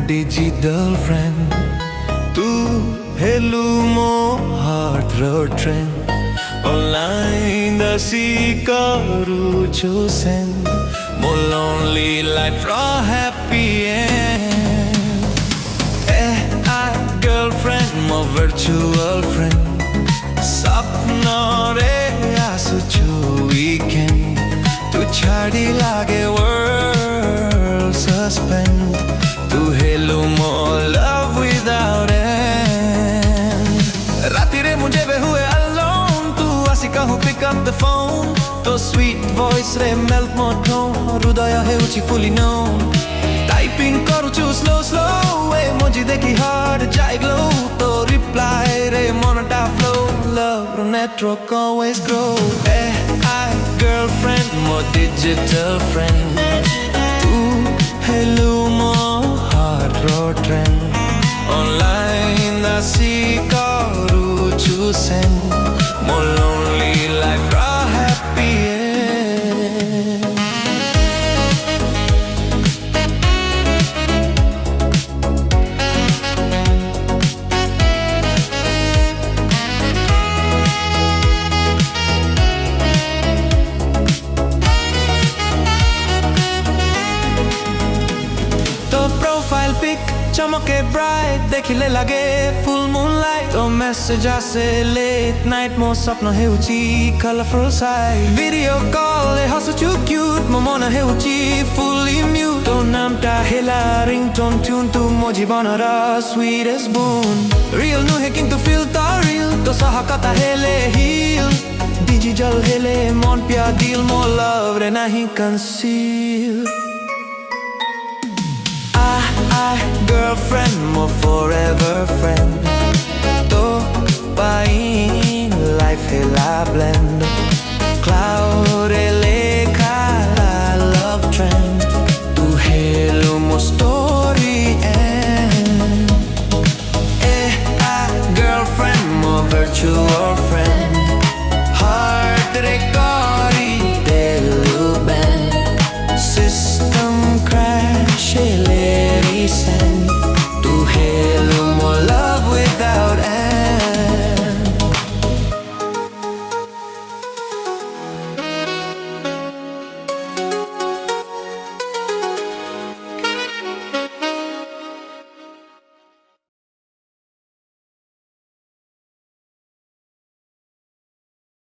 digital friend. Tu hello mo heart road trend. Online the sikaru chosen. Mo lonely life raw happy end. I girlfriend mo virtual friend. Sapna re asuchu weekend. Tu chhadi lage world suspend. Tu hello mo love without end. Rati re mujhe be hue alone. Tu asi kahu pick up the phone. To sweet voice re melt mo tone. Rudaya heuchi fully known. Typing karuchu slow slow. Emoji dekhi heart jai glow. To reply re monota flow. Love network always grow. I girlfriend more digital friend. Hello mo heart road trend. Online the sikaru chosen. More lonely life raw happy end. Profile pic चमके bright देखिले लगे full moonlight. तो message आसे late night mo sapna heuchi colorful sight. Video call le hasuchu cute mo mona heuchi fully mute. To namta hela ringtone tune tu mo jibanara sweetest boon. Real nu hai kintu feel ta real. To sahakata hele heal. Digital hele mon pya deal mo love re nahi conceal. Girlfriend more forever friend. To pain life hela blend. Cloud